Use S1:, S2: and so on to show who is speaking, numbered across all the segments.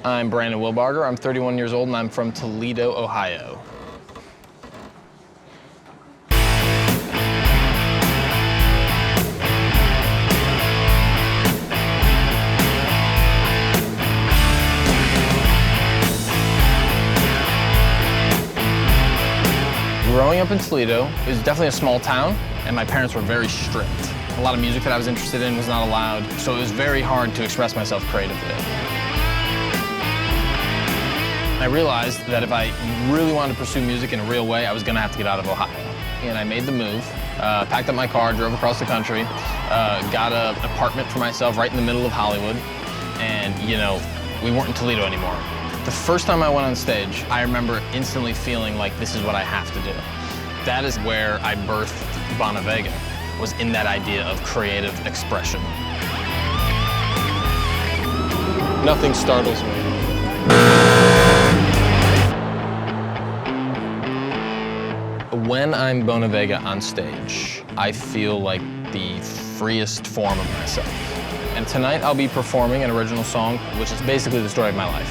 S1: I'm Brandon Wilbarger. I'm 31 years old and I'm from Toledo, Ohio. Growing up in Toledo, it was definitely a small town, and my parents were very strict. A lot of music that I was interested in was not allowed, so it was very hard to express myself creatively. I realized that if I really wanted to pursue music in a real way, I was gonna have to get out of Ohio. And I made the move, packed up my car, drove across the country, got an apartment for myself right in the middle of Hollywood, and you know, we weren't in Toledo anymore. The first time I went on stage, I remember instantly feeling like this is what I have to do. That is where I birthed Bonavega, was in that idea of creative expression. Nothing startles me. When I'm Bonavega on stage, I feel like the freest form of myself. And tonight I'll be performing an original song, which is basically the story of my life.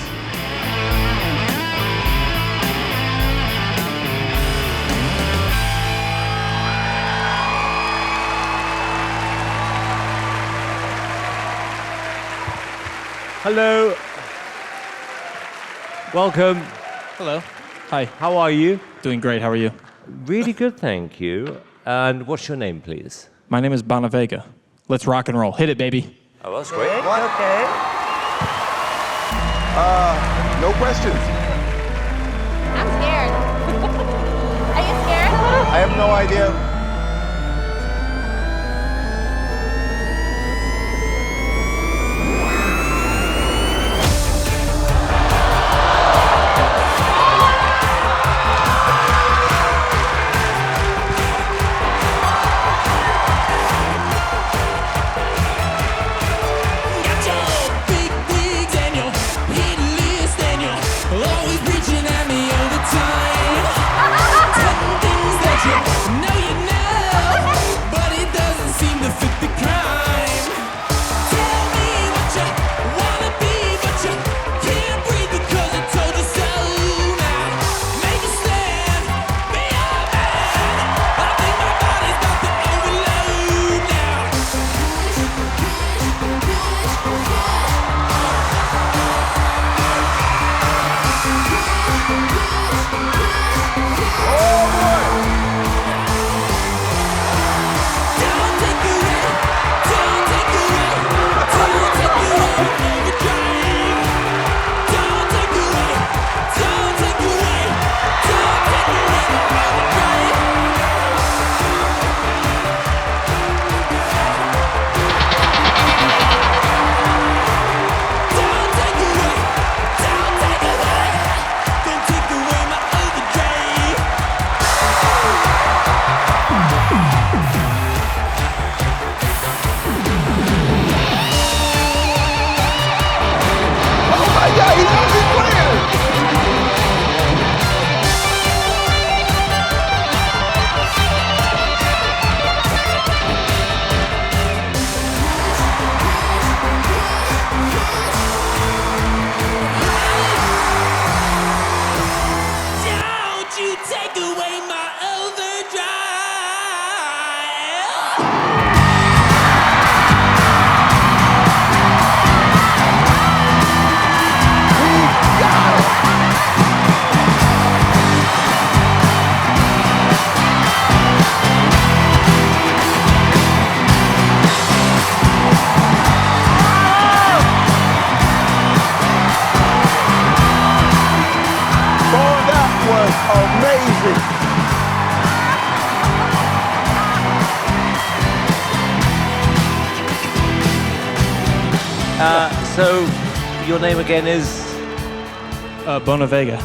S2: Hello. Welcome.
S3: Hello. Hi.
S2: How are you?
S3: Doing great. How are you?
S2: Really good, thank you. And what's your name, please?
S3: My name is Bonavega. Let's rock and roll. Hit it, baby.
S2: Oh, that's great.
S4: What? Okay.
S5: No questions.
S6: I'm scared. Are you scared?
S5: I have no idea.
S2: So, your name again is?
S3: Bonavega.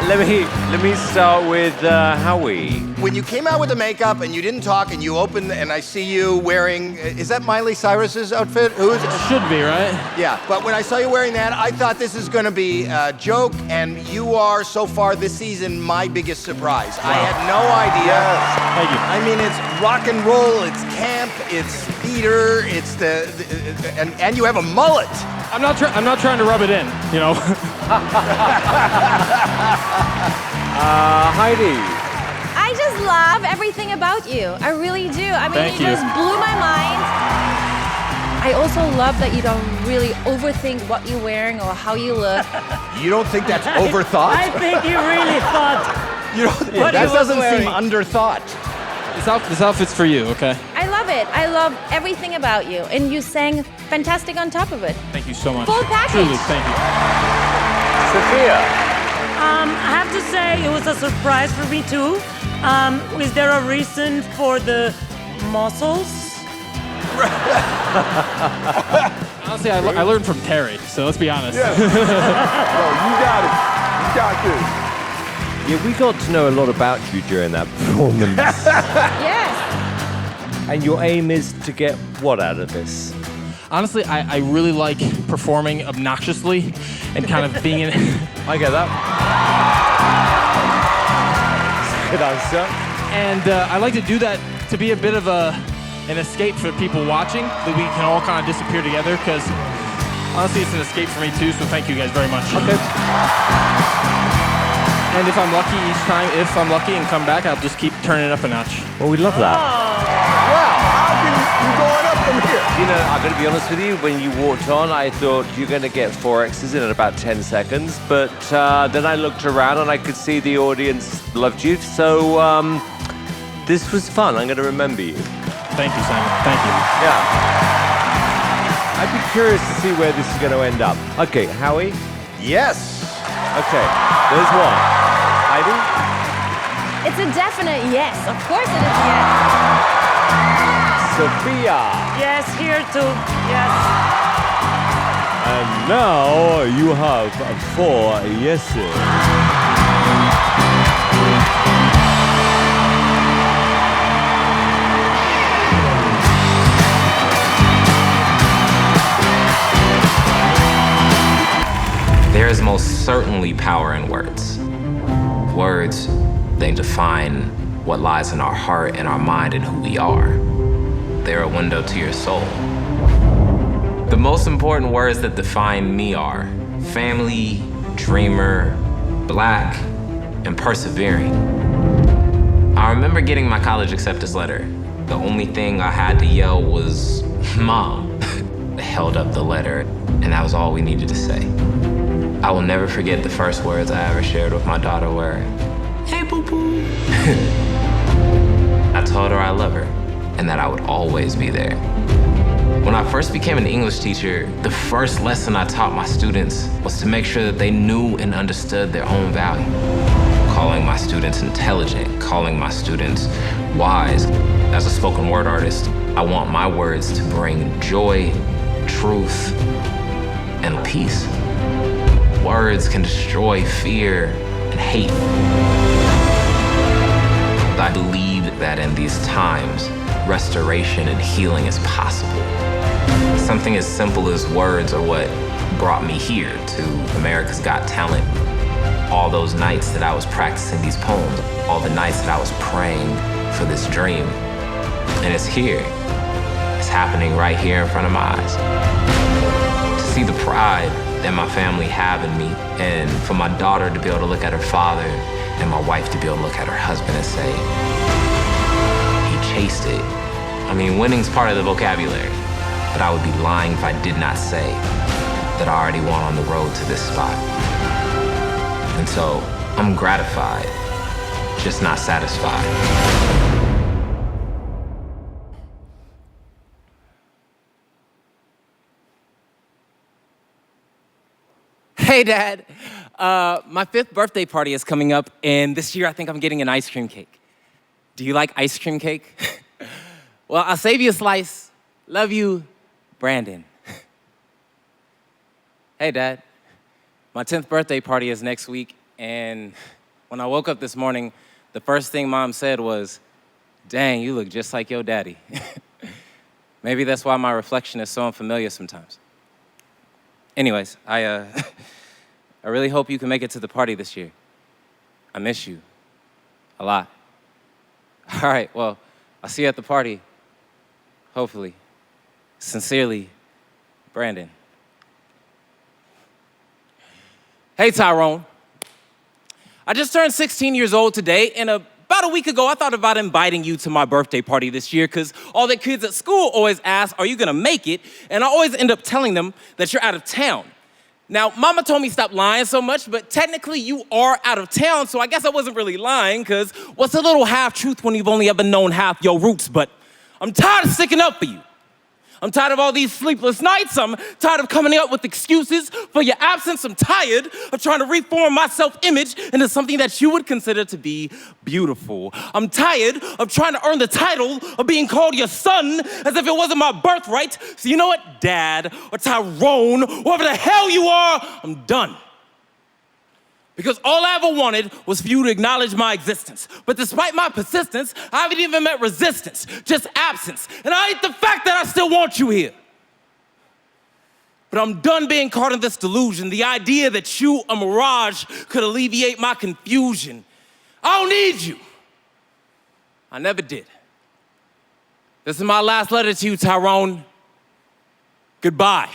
S2: Let me start with Howie.
S5: When you came out with the makeup and you didn't talk and you opened and I see you wearing, is that Miley Cyrus's outfit? Who is it?
S3: Should be, right?
S5: Yeah, but when I saw you wearing that, I thought this is gonna be a joke, and you are, so far this season, my biggest surprise. Wow. I had no idea.
S3: Thank you.
S5: I mean, it's rock and roll, it's camp, it's theater, it's and you have a mullet.
S3: I'm not trying to rub it in, you know.
S2: Heidi.
S6: I just love everything about you. I really do. I mean,
S3: Thank you.
S6: just blew my mind. I also love that you don't really overthink what you're wearing or how you look.
S5: You don't think that's overthought?
S4: I think he really thought.
S5: You don't,
S4: What
S5: that
S4: he was
S5: doesn't
S4: wearing.
S5: seem underthought.
S3: This outfit's for you, okay?
S6: I love it. I love everything about you. And you sang fantastic on top of it.
S3: Thank you so much.
S6: Full package.
S3: Truly, thank you.
S2: Sophia.
S4: I have to say it was a surprise for me too. Is there a reason for the muscles?
S3: Honestly, I learned from Terry, so let's be honest.
S7: No, you got it. You got this.
S2: Yeah, we got to know a lot about you during that performance.
S6: Yes.
S2: And your aim is to get what out of this?
S3: Honestly, I really like performing obnoxiously and kind of being in.
S2: I get that. Good answer.
S3: And I like to do that to be a bit of an escape for people watching, that we can all kind of disappear together, because honestly, it's an escape for me too, so thank you guys very much.
S2: Okay.
S3: And if I'm lucky and come back, I'll just keep turning it up a notch.
S2: Well, we love that.
S7: Wow, how can you going up from here?
S2: You know, I'm going to be honest with you, when you walked on, I thought you're going to get 4 X's in about 10 seconds, but then I looked around and I could see the audience loved you, so this was fun. I'm going to remember you.
S3: Thank you, Simon. Thank you.
S2: Yeah. I'd be curious to see where this is going to end up. Okay, Howie?
S5: Yes.
S2: Okay, there's one. Heidi?
S6: It's a definite yes. Of course it is yes.
S2: Sophia?
S4: Yes, here too. Yes.
S2: And now you have 4 yeses.
S8: There is most certainly power in words. Words, they define what lies in our heart and our mind and who we are. They're a window to your soul. The most important words that define me are family, dreamer, black, and persevering. I remember getting my college acceptance letter. The only thing I had to yell was, "Mom." I held up the letter, and that was all we needed to say. I will never forget the first words I ever shared with my daughter were, "Hey, boo-boo." I told her I love her and that I would always be there. When I first became an English teacher, the first lesson I taught my students was to make sure that they knew and understood their own value. Calling my students intelligent, calling my students wise. As a spoken word artist, I want my words to bring joy, truth, and peace. Words can destroy fear and hate. I believe that in these times, restoration and healing is possible. Something as simple as words are what brought me here to America's Got Talent. All those nights that I was practicing these poems, all the nights that I was praying for this dream. And it's here. It's happening right here in front of my eyes. To see the pride that my family have in me, and for my daughter to be able to look at her father and my wife to be able to look at her husband and say, he chased it. I mean, winning's part of the vocabulary, but I would be lying if I did not say that I already won on the road to this spot. And so I'm gratified, just not satisfied.
S9: Hey, Dad. My 5th birthday party is coming up, and this year I think I'm getting an ice cream cake. Do you like ice cream cake? Well, I'll save you a slice. Love you, Brandon. Hey, Dad. My 10th birthday party is next week, and when I woke up this morning, the first thing Mom said was, "Dang, you look just like your daddy." Maybe that's why my reflection is so unfamiliar sometimes. Anyways, I really hope you can make it to the party this year. I miss you a lot. All right, well, I'll see you at the party. Hopefully. Sincerely, Brandon. Hey, Tyrone. I just turned 16 years old today, and about a week ago, I thought about inviting you to my birthday party this year because all the kids at school always ask, are you gonna make it? And I always end up telling them that you're out of town. Now, Mama told me stop lying so much, but technically you are out of town, so I guess I wasn't really lying because what's a little half-truth when you've only ever known half your roots? But I'm tired of sticking up for you. I'm tired of all these sleepless nights. I'm tired of coming up with excuses for your absence. I'm tired of trying to reform my self-image into something that you would consider to be beautiful. I'm tired of trying to earn the title of being called your son as if it wasn't my birthright. So you know what, Dad, or Tyrone, whoever the hell you are, I'm done. Because all I ever wanted was for you to acknowledge my existence. But despite my persistence, I haven't even met resistance, just absence. And I hate the fact that I still want you here. But I'm done being caught in this delusion, the idea that you, a mirage, could alleviate my confusion. I don't need you. I never did. This is my last letter to you, Tyrone. Goodbye.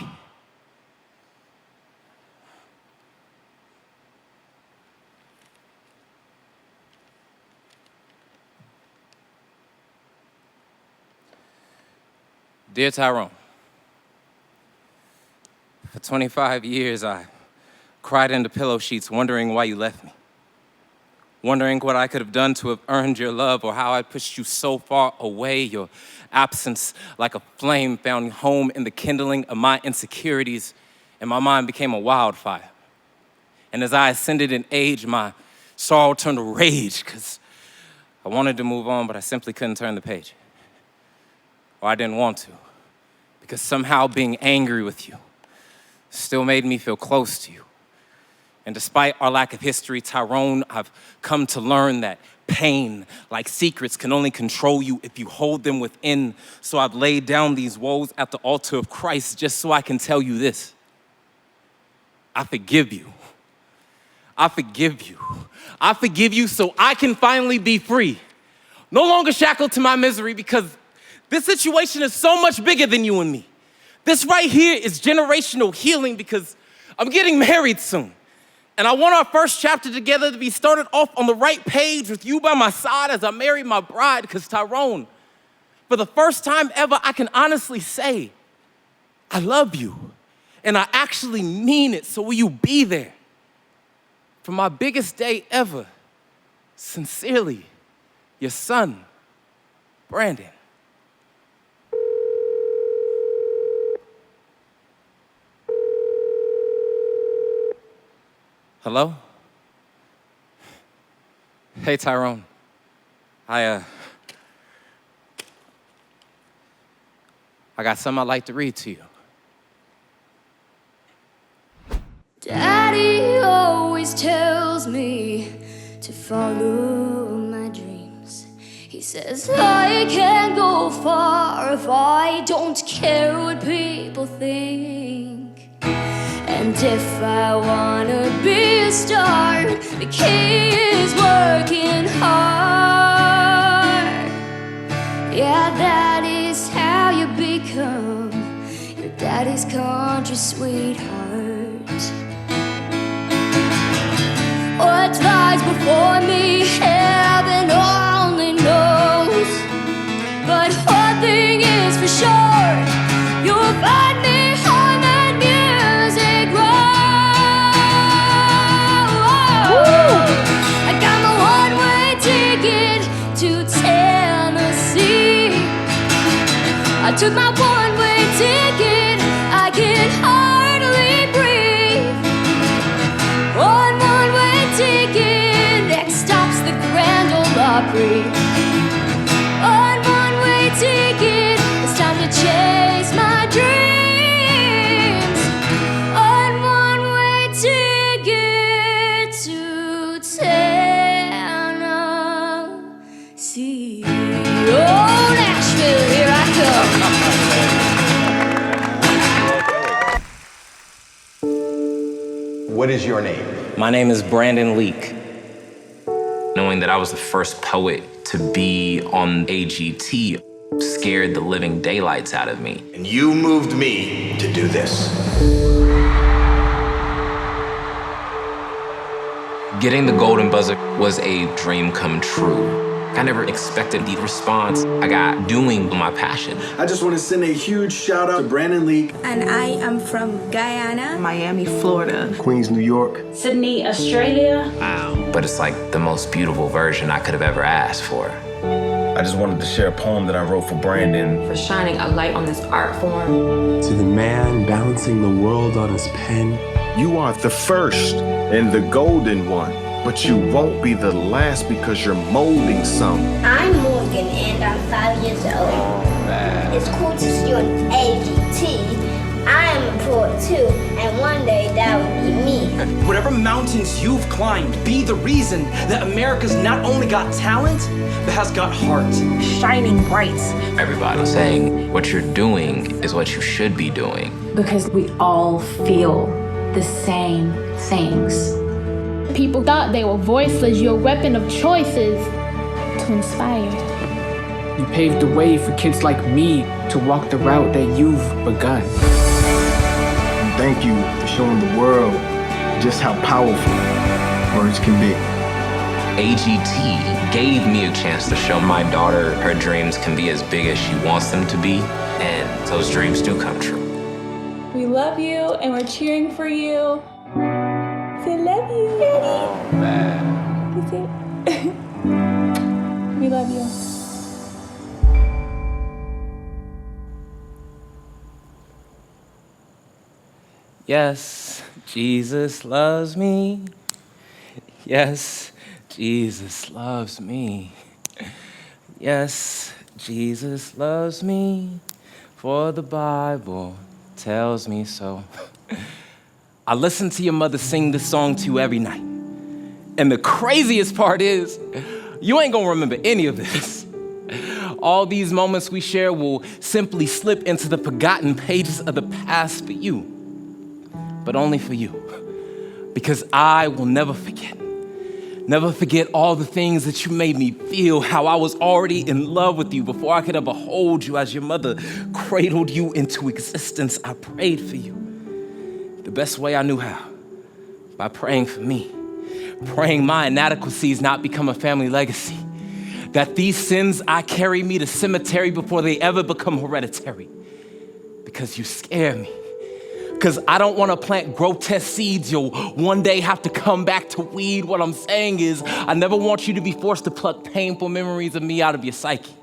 S9: Dear Tyrone, for 25 years I cried into pillow sheets wondering why you left me. Wondering what I could have done to have earned your love or how I pushed you so far away. Your absence, like a flame, found home in the kindling of my insecurities, and my mind became a wildfire. And as I ascended in age, my sorrow turned to rage because I wanted to move on, but I simply couldn't turn the page. Or I didn't want to, because somehow being angry with you still made me feel close to you. And despite our lack of history, Tyrone, I've come to learn that pain, like secrets, can only control you if you hold them within. So I've laid down these woes at the altar of Christ just so I can tell you this. I forgive you. I forgive you. I forgive you so I can finally be free. No longer shackled to my misery, because this situation is so much bigger than you and me. This right here is generational healing because I'm getting married soon. And I want our first chapter together to be started off on the right page with you by my side as I marry my bride, because Tyrone, for the first time ever, I can honestly say, I love you. And I actually mean it, so will you be there for my biggest day ever? Sincerely, your son, Brandon. Hello? Hey, Tyrone. I got something I'd like to read to you.
S10: Daddy always tells me to follow my dreams. He says I can't go far if I don't care what people think. And if I wanna be a star, the key is working hard. Yeah, that is how you become your daddy's country sweetheart. What lies before me, heaven only knows. But one thing is for sure, you'll find me on that music road. I got my one-way ticket to Tennessee. I took my one-way ticket, I can hardly breathe. One-way ticket, next stop's the Grand Ole Opry. One-way ticket, it's time to chase my dreams. One-way ticket to Tennessee. Oh, Nashville, here I come.
S5: What is your name?
S9: My name is Brandon Leake.
S8: Knowing that I was the first poet to be on AGT, scared the living daylights out of me.
S5: And you moved me to do this.
S8: Getting the golden buzzer was a dream come true. I never expected the response I got doing my passion.
S11: I just want to send a huge shout out to Brandon Leake.
S12: And I am from Guyana,
S13: Miami, Florida,
S7: Queens, New York,
S12: Sydney, Australia.
S8: Wow. But it's like the most beautiful version I could have ever asked for.
S14: I just wanted to share a poem that I wrote for Brandon.
S15: For shining a light on this art form.
S16: To the man balancing the world on his pen.
S7: You are the first and the golden one, but you won't be the last because you're molding some.
S10: I'm Morgan and I'm 5 years old.
S2: Oh, man.
S10: It's cool to see you on AGT. I am a poet too, and one day that will be me.
S17: Whatever mountains you've climbed, be the reason that America's not only got talent, but has got heart.
S15: Shining bright.
S8: Everybody's saying what you're doing is what you should be doing.
S18: Because we all feel the same things.
S19: People thought they were voiceless, your weapon of choice is to inspire.
S20: You paved the way for kids like me to walk the route that you've begun.
S7: And thank you for showing the world just how powerful words can be.
S8: AGT gave me a chance to show my daughter her dreams can be as big as she wants them to be, and those dreams do come true.
S19: We love you and we're cheering for you. Say love you.
S2: Oh, man.
S19: We love you.
S9: Yes, Jesus loves me. Yes, Jesus loves me. Yes, Jesus loves me, for the Bible tells me so. I listen to your mother sing this song to you every night. And the craziest part is, you ain't gonna remember any of this. All these moments we share will simply slip into the forgotten pages of the past for you. But only for you. Because I will never forget. Never forget all the things that you made me feel, how I was already in love with you before I could ever hold you as your mother cradled you into existence. I prayed for you the best way I knew how, by praying for me, praying my inadequacies not become a family legacy, that these sins I carry me to cemetery before they ever become hereditary, because you scare me. Because I don't want to plant grotesque seeds you'll one day have to come back to weed. What I'm saying is, I never want you to be forced to pluck painful memories of me out of your psyche.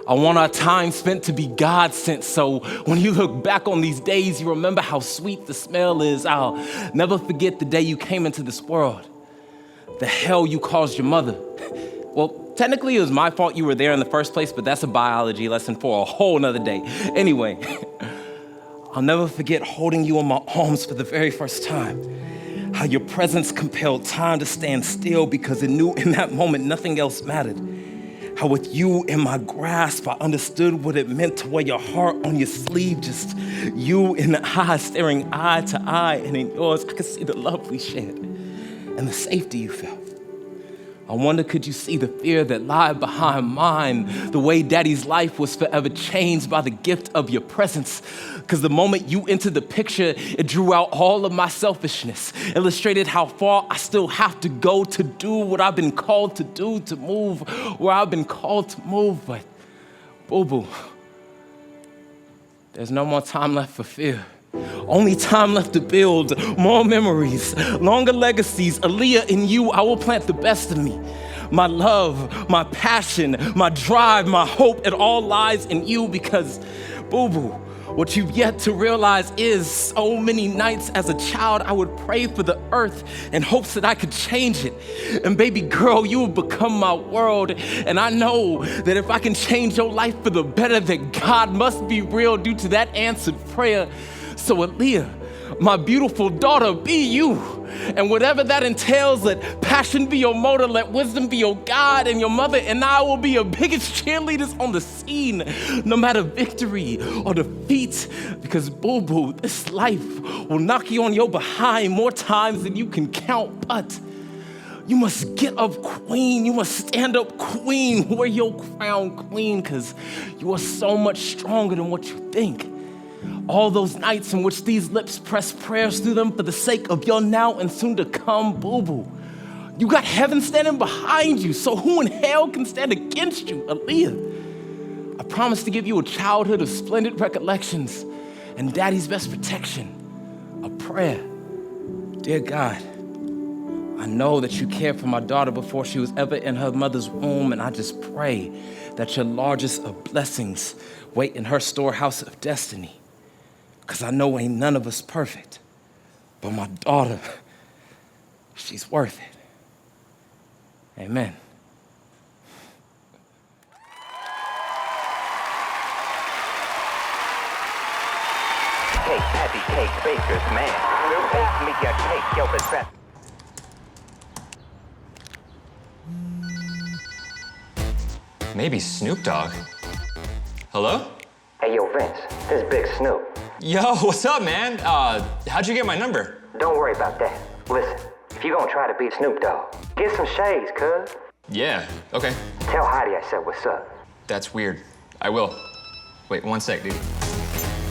S9: I want our time spent to be God-sent, so when you look back on these days, you remember how sweet the smell is. I'll never forget the day you came into this world, the hell you caused your mother. Well, technically it was my fault you were there in the first place, but that's a biology lesson for a whole nother day. Anyway, I'll never forget holding you in my arms for the very first time. How your presence compelled time to stand still because it knew in that moment nothing else mattered. How with you in my grasp, I understood what it meant to wear your heart on your sleeve. Just you in the eyes, staring eye to eye, and in yours, I could see the love we shared and the safety you felt. I wonder, could you see the fear that lied behind mine? The way Daddy's life was forever changed by the gift of your presence. Because the moment you entered the picture, it drew out all of my selfishness, illustrated how far I still have to go to do what I've been called to do, to move where I've been called to move. But, boo-boo, there's no more time left for fear. Only time left to build more memories, longer legacies. Aaliyah, in you, I will plant the best of me. My love, my passion, my drive, my hope, it all lies in you because, boo-boo, what you've yet to realize is so many nights as a child, I would pray for the earth in hopes that I could change it. And baby girl, you have become my world. And I know that if I can change your life for the better, that God must be real due to that answered prayer. So Aaliyah, my beautiful daughter, be you. And whatever that entails, let passion be your motor, let wisdom be your guide, and your mother and I will be your biggest cheerleaders on the scene, no matter victory or defeat. Because boo-boo, this life will knock you on your behind more times than you can count, but
S17: You must get up, queen. You must stand up, queen. Wear your crown, queen, because you are so much stronger than what you think. All those nights in which these lips press prayers through them for the sake of your now and soon to come boo-boo. You got heaven standing behind you, so who in hell can stand against you, Aaliyah? I promise to give you a childhood of splendid recollections and daddy's best protection, a prayer. Dear God, I know that you cared for my daughter before she was ever in her mother's womb, and I just pray that your largest of blessings wait in her storehouse of destiny. Because I know ain't none of us perfect, but my daughter, she's worth it. Amen.
S13: Cake, patty cake, baker's man. Bake me your cake, yo, the best.
S21: Maybe Snoop Dogg. Hello?
S13: Hey, yo, Vince, this Big Snoop.
S21: Yo, what's up, man? How'd you get my number?
S13: Don't worry about that. Listen, if you gonna try to beat Snoop Dogg, get some shades, cuz.
S21: Yeah, okay.
S13: Tell Heidi I said what's up.
S21: That's weird. I will. Wait, one sec, dude.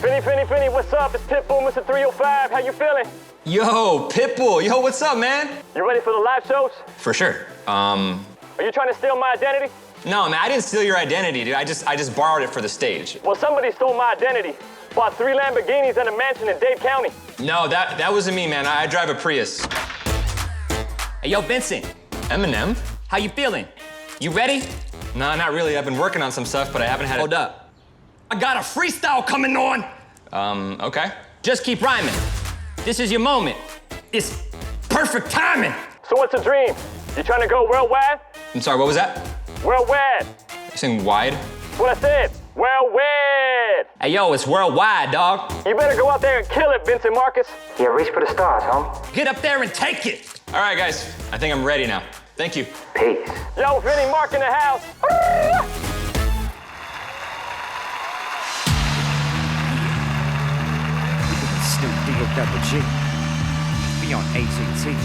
S22: Finny, what's up? It's Pitbull, Mr. 305. How you feeling?
S21: Yo, Pitbull. Yo, what's up, man?
S22: You ready for the live shows?
S21: For sure.
S22: Are you trying to steal my identity?
S21: No, man, I didn't steal your identity, dude. I just borrowed it for the stage.
S22: Well, somebody stole my identity. Bought 3 Lamborghinis and a mansion in Dade County.
S21: No, that wasn't me, man. I drive a Prius.
S23: Hey, yo, Vincent.
S21: Eminem?
S23: How you feeling? You ready?
S21: No, not really. I've been working on some stuff, but I haven't had
S23: Hold up. I got a freestyle coming on.
S21: Okay.
S23: Just keep rhyming. This is your moment. It's perfect timing.
S22: So what's the dream? You trying to go worldwide?
S21: I'm sorry, what was that?
S22: Worldwide.
S21: You saying wide?
S22: What I said. Worldwide.
S23: Hey, yo, it's worldwide, dog.
S22: You better go out there and kill it, Vincent Marcus.
S13: Yeah, reach for the stars, homie.
S23: Get up there and take it.
S21: All right, guys. I think I'm ready now. Thank you.
S13: Peace.
S22: Yo, Vinny Mark in the house.
S24: Snoop D-O-double-G. We on AGT.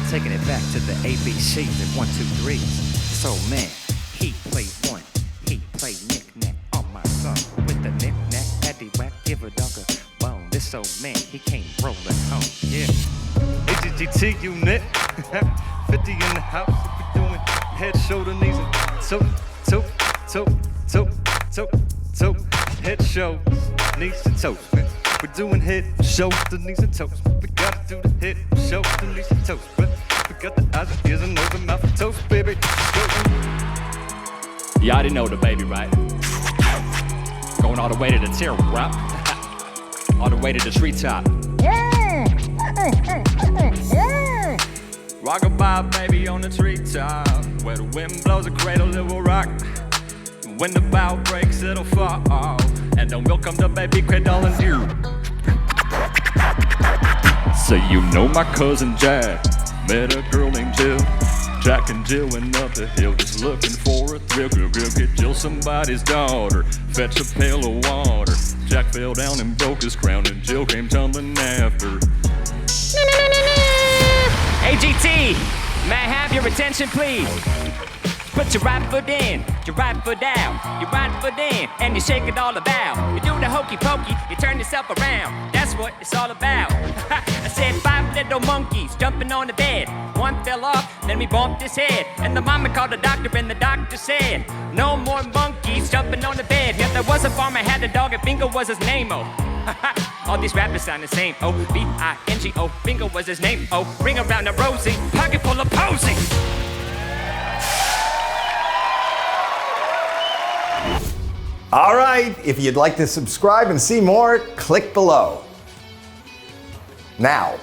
S24: Taking it back to the ABCs and 1, 2, 3. So man, he played one. He played knick-knack on my song. With the knick-knack, paddywhack, give a dog a bone. This old man, he came rolling home. Yeah. AGT unit. 50 in the house. We doing head, shoulder, knees, and toe. Head, shoulders, knees, and toes. We're doing head, shoulders, knees, and toes. We gotta do the head, shoulders, knees, and toes. But we got the eyes, ears, and nose, and mouth, and toes, baby.
S25: You already know the baby, right? Going all the way to the teardrop, all the way to the treetop. Rockabye, baby, on the treetop, where the wind blows a cradle, it will rock. When the bow breaks, it'll fall, and then we'll come to baby cradle and you. So you know my cousin Jack met a girl named Jill. Jack and Jill went up the hill just looking for a thrill. Girl, get Jill somebody's daughter, fetch a pail of water. Jack fell down and broke his crown, and Jill came tumbling after.
S23: AGT, may I have your attention, please? Put your right foot in, your right foot down, your right foot in, and you shake it all about. You do the hokey pokey, you turn yourself around. That's what it's all about. I said 5 little monkeys jumping on the bed. One fell off, then we bumped his head. And the mama called the doctor, and the doctor said, no more monkeys jumping on the bed. Yet there was a farmer, had a dog, and Bingo was his name, oh. All these rappers sound the same, oh, B-I-N-G-O, Bingo was his name, oh. Ring around the rosy, pocket full of posy.
S5: All right, if you'd like to subscribe and see more, click below. Now,